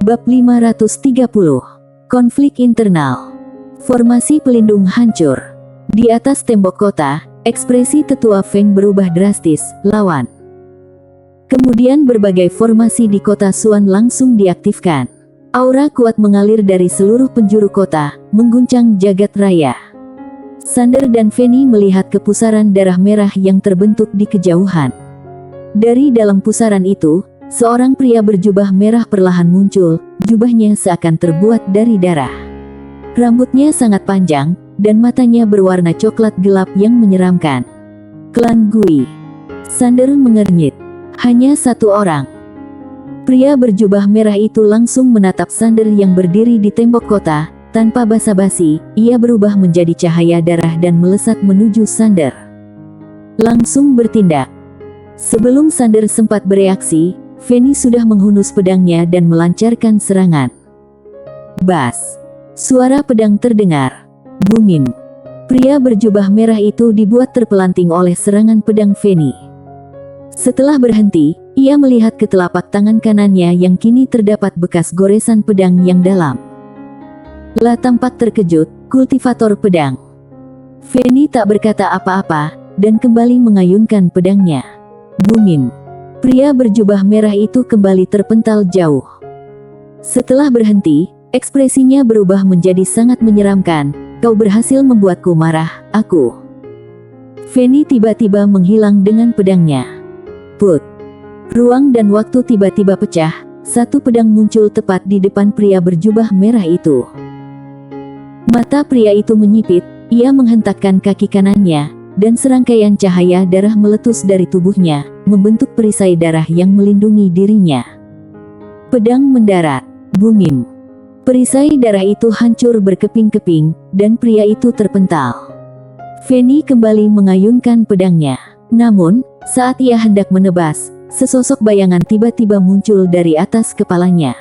Bab 530. Konflik internal. Formasi pelindung hancur. Di atas tembok kota, ekspresi tetua Feng berubah drastis, lawan. Kemudian berbagai formasi di kota Xuan langsung diaktifkan. Aura kuat mengalir dari seluruh penjuru kota, mengguncang jagat raya. Sander dan Feni melihat kepusaran darah merah yang terbentuk di kejauhan. Dari dalam pusaran itu, seorang pria berjubah merah perlahan muncul, jubahnya seakan terbuat dari darah. Rambutnya sangat panjang, dan matanya berwarna coklat gelap yang menyeramkan. Klan Gui. Sander mengernyit. Hanya satu orang. Pria berjubah merah itu langsung menatap Sander yang berdiri di tembok kota. Tanpa basa-basi, ia berubah menjadi cahaya darah dan melesat menuju Sander. Langsung bertindak. Sebelum Sander sempat bereaksi, Feni sudah menghunus pedangnya dan melancarkan serangan. Bas. Suara pedang terdengar. Bumim. Pria berjubah merah itu dibuat terpelanting oleh serangan pedang Feni. Setelah berhenti, ia melihat ke telapak tangan kanannya yang kini terdapat bekas goresan pedang yang dalam. Lah tampak terkejut, kultivator pedang. Feni tak berkata apa-apa, dan kembali mengayunkan pedangnya. Bumim. Pria berjubah merah itu kembali terpental jauh. Setelah berhenti, ekspresinya berubah menjadi sangat menyeramkan. Kau berhasil membuatku marah, aku. Feni tiba-tiba menghilang dengan pedangnya. Put. Ruang dan waktu tiba-tiba pecah, satu pedang muncul tepat di depan pria berjubah merah itu. Mata pria itu menyipit, ia menghentakkan kaki kanannya, dan serangkaian cahaya darah meletus dari tubuhnya, membentuk perisai darah yang melindungi dirinya. Pedang mendarat. Bumim. Perisai darah itu hancur berkeping-keping, dan pria itu terpental. Feni kembali mengayunkan pedangnya. Namun, saat ia hendak menebas, sesosok bayangan tiba-tiba muncul dari atas kepalanya.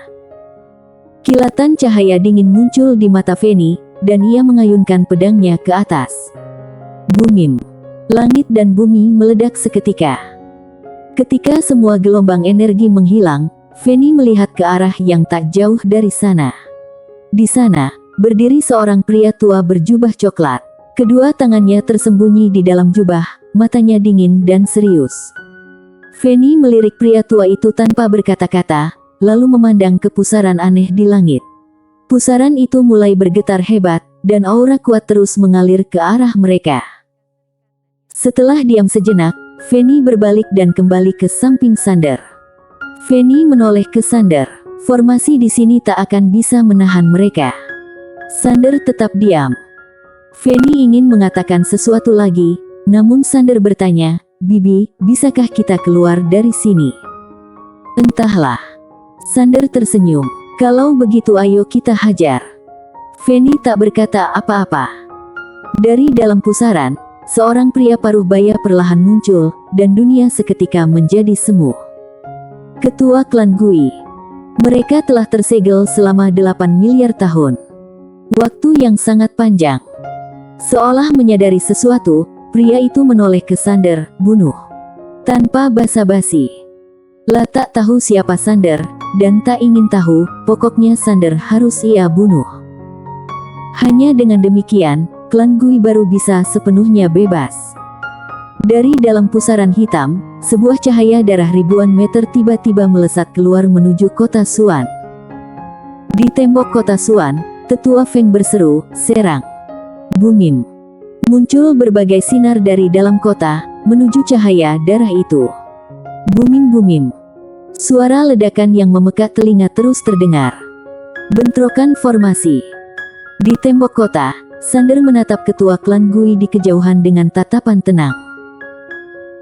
Kilatan cahaya dingin muncul di mata Feni, dan ia mengayunkan pedangnya ke atas. Bumim. Langit dan bumi meledak seketika. Ketika semua gelombang energi menghilang, Feni melihat ke arah yang tak jauh dari sana. Di sana, berdiri seorang pria tua berjubah coklat. Kedua tangannya tersembunyi di dalam jubah, matanya dingin dan serius. Feni melirik pria tua itu tanpa berkata-kata, lalu memandang ke pusaran aneh di langit. Pusaran itu mulai bergetar hebat, dan aura kuat terus mengalir ke arah mereka. Setelah diam sejenak, Feni berbalik dan kembali ke samping Sander. Feni menoleh ke Sander. Formasi di sini tak akan bisa menahan mereka. Sander tetap diam. Feni ingin mengatakan sesuatu lagi, namun Sander bertanya, "Bibi, bisakah kita keluar dari sini?" "Entahlah." Sander tersenyum. "Kalau begitu ayo kita hajar." Feni tak berkata apa-apa. Dari dalam pusaran, seorang pria paruh baya perlahan muncul, dan dunia seketika menjadi semu. Ketua klan Gui. Mereka telah tersegel selama 8 miliar tahun. Waktu yang sangat panjang. Seolah menyadari sesuatu, pria itu menoleh ke Sander, "Bunuh." Tanpa basa-basi. Lah tak tahu siapa Sander, dan tak ingin tahu, pokoknya Sander harus ia bunuh. Hanya dengan demikian, klan Gui baru bisa sepenuhnya bebas. Dari dalam pusaran hitam, sebuah cahaya darah ribuan meter tiba-tiba melesat keluar menuju kota Xuan. Di tembok kota Xuan, tetua Feng berseru, "Serang." Bumim. Muncul berbagai sinar dari dalam kota, menuju cahaya darah itu. Bumim-bumim. Suara ledakan yang memekat telinga terus terdengar. Bentrokan formasi. Di tembok kota, Sander menatap ketua klan Gui di kejauhan dengan tatapan tenang.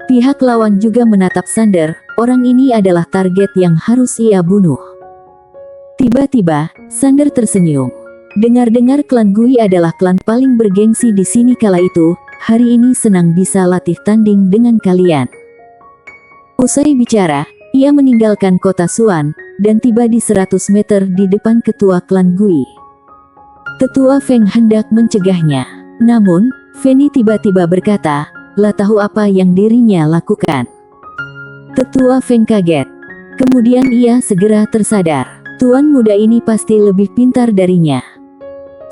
Pihak lawan juga menatap Sander, orang ini adalah target yang harus ia bunuh. Tiba-tiba, Sander tersenyum. Dengar-dengar klan Gui adalah klan paling bergengsi di sini kala itu, hari ini senang bisa latih tanding dengan kalian. Usai bicara, ia meninggalkan kota Xuan, dan tiba di 100 meter di depan ketua klan Gui. Tetua Feng hendak mencegahnya. Namun, Feni tiba-tiba berkata, "Lah tahu apa yang dirinya lakukan." Tetua Feng kaget. Kemudian ia segera tersadar. Tuan muda ini pasti lebih pintar darinya.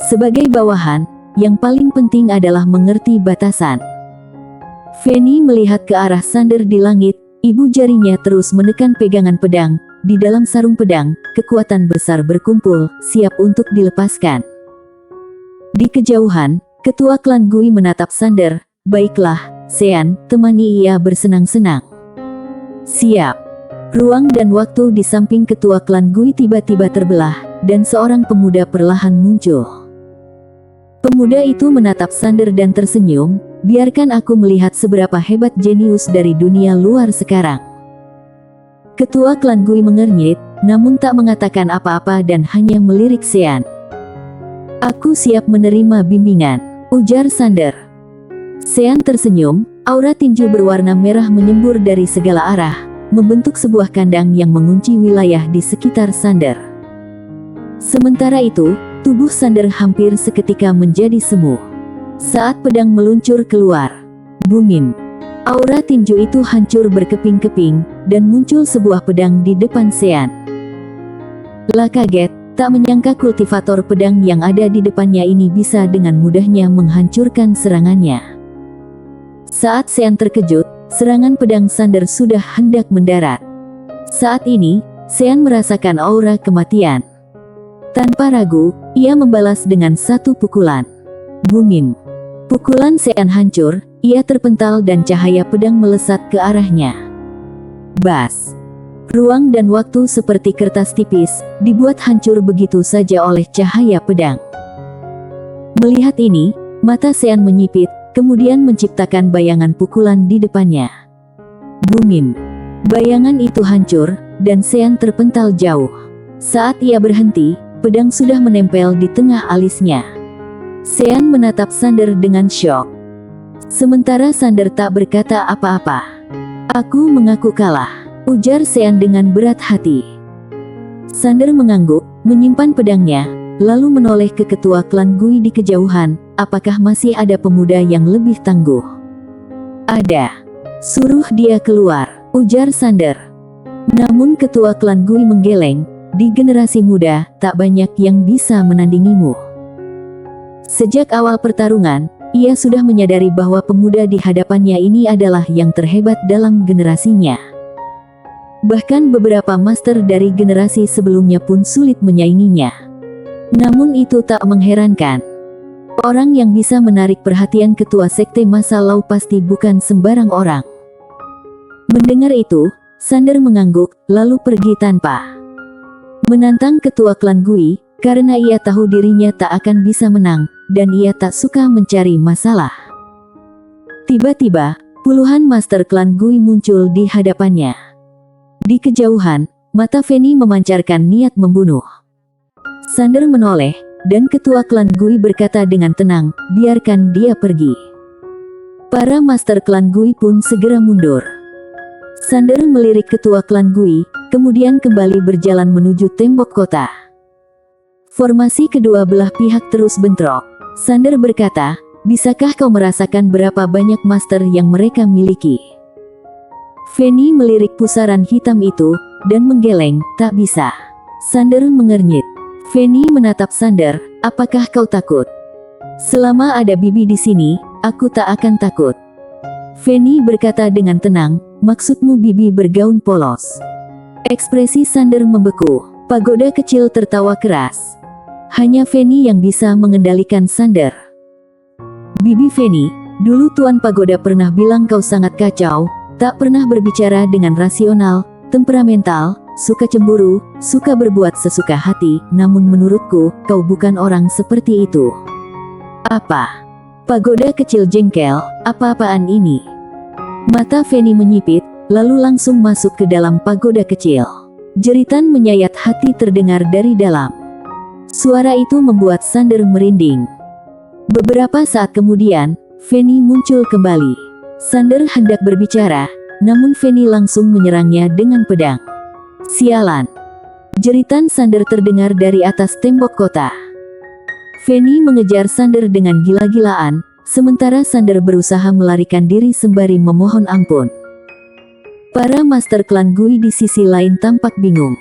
Sebagai bawahan, yang paling penting adalah mengerti batasan. Fanny melihat ke arah Sander di langit, ibu jarinya terus menekan pegangan pedang. Di dalam sarung pedang, kekuatan besar berkumpul, siap untuk dilepaskan. Di kejauhan, ketua klan Gui menatap Sander. Baiklah, Sean, temani ia bersenang-senang. Siap. Ruang dan waktu di samping ketua klan Gui tiba-tiba terbelah, dan seorang pemuda perlahan muncul. Pemuda itu menatap Sander dan tersenyum, biarkan aku melihat seberapa hebat jenius dari dunia luar sekarang. Ketua klan Gui mengernyit, namun tak mengatakan apa-apa dan hanya melirik Sean. Aku siap menerima bimbingan, ujar Sander. Sean tersenyum, aura tinju berwarna merah menyembur dari segala arah, membentuk sebuah kandang yang mengunci wilayah di sekitar Sander. Sementara itu, tubuh Sander hampir seketika menjadi semu. Saat pedang meluncur keluar, booming. Aura tinju itu hancur berkeping-keping, dan muncul sebuah pedang di depan Sean. La kaget, tak menyangka kultivator pedang yang ada di depannya ini bisa dengan mudahnya menghancurkan serangannya. Saat Sean terkejut, serangan pedang Sander sudah hendak mendarat. Saat ini, Sean merasakan aura kematian. Tanpa ragu, ia membalas dengan satu pukulan. Booming. Pukulan Sean hancur, ia terpental dan cahaya pedang melesat ke arahnya. Bas. Ruang dan waktu seperti kertas tipis, dibuat hancur begitu saja oleh cahaya pedang. Melihat ini, mata Sean menyipit, kemudian menciptakan bayangan pukulan di depannya. Booming. Bayangan itu hancur, dan Sean terpental jauh. Saat ia berhenti, pedang sudah menempel di tengah alisnya. Sean menatap Sander dengan syok. Sementara Sander tak berkata apa-apa. Aku mengaku kalah, ujar Sean dengan berat hati. Sander mengangguk, menyimpan pedangnya, lalu menoleh ke ketua klan Gui di kejauhan. Apakah masih ada pemuda yang lebih tangguh? Ada. Suruh dia keluar, ujar Sander. Namun ketua klan Gui menggeleng, di generasi muda, tak banyak yang bisa menandingimu. Sejak awal pertarungan, ia sudah menyadari bahwa pemuda di hadapannya ini adalah yang terhebat dalam generasinya. Bahkan beberapa master dari generasi sebelumnya pun sulit menyainginya. Namun itu tak mengherankan. Orang yang bisa menarik perhatian ketua sekte masa lalu pasti bukan sembarang orang. Mendengar itu, Sander mengangguk, lalu pergi tanpa menantang ketua klan Gui, karena ia tahu dirinya tak akan bisa menang, dan ia tak suka mencari masalah. Tiba-tiba, puluhan master klan Gui muncul di hadapannya. Di kejauhan, mata Fanny memancarkan niat membunuh. Sander menoleh, dan ketua klan Gui berkata dengan tenang, biarkan dia pergi. Para master klan Gui pun segera mundur. Sander melirik ketua klan Gui, kemudian kembali berjalan menuju tembok kota. Formasi kedua belah pihak terus bentrok. Sander berkata, bisakah kau merasakan berapa banyak master yang mereka miliki? Fanny melirik pusaran hitam itu, dan menggeleng, tak bisa. Sander mengernyit. Fanny menatap Sander, apakah kau takut? Selama ada Bibi di sini, aku tak akan takut. Fanny berkata dengan tenang, maksudmu Bibi bergaun polos? Ekspresi Sander membeku, pagoda kecil tertawa keras. Hanya Fanny yang bisa mengendalikan Sander. Bibi Fanny, dulu Tuan Pagoda pernah bilang kau sangat kacau, tak pernah berbicara dengan rasional, temperamental, suka cemburu, suka berbuat sesuka hati, namun menurutku, kau bukan orang seperti itu. Apa? Pagoda kecil jengkel, apa-apaan ini? Mata Fanny menyipit, lalu langsung masuk ke dalam pagoda kecil. Jeritan menyayat hati terdengar dari dalam. Suara itu membuat Sander merinding. Beberapa saat kemudian, Fanny muncul kembali. Sander hendak berbicara, namun Fanny langsung menyerangnya dengan pedang. Sialan! Jeritan Sander terdengar dari atas tembok kota. Fanny mengejar Sander dengan gila-gilaan, sementara Sander berusaha melarikan diri sembari memohon ampun. Para master klan Gui di sisi lain tampak bingung.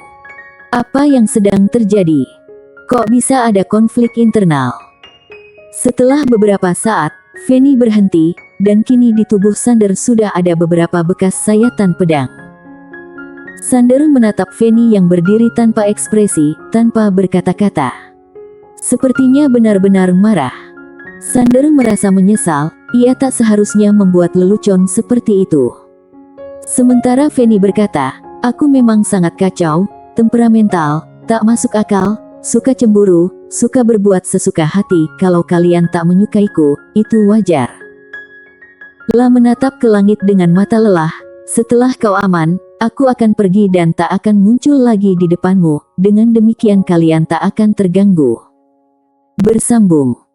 Apa yang sedang terjadi? Kok bisa ada konflik internal? Setelah beberapa saat, Feni berhenti, dan kini di tubuh Sander sudah ada beberapa bekas sayatan pedang. Sander menatap Feni yang berdiri tanpa ekspresi, tanpa berkata-kata. Sepertinya benar-benar marah. Sander merasa menyesal, ia tak seharusnya membuat lelucon seperti itu. Sementara Feni berkata, aku memang sangat kacau, temperamental, tak masuk akal, suka cemburu, suka berbuat sesuka hati. Kalau kalian tak menyukaiku, itu wajar. La menatap ke langit dengan mata lelah. Setelah kau aman, aku akan pergi dan tak akan muncul lagi di depanmu. Dengan demikian kalian tak akan terganggu. Bersambung.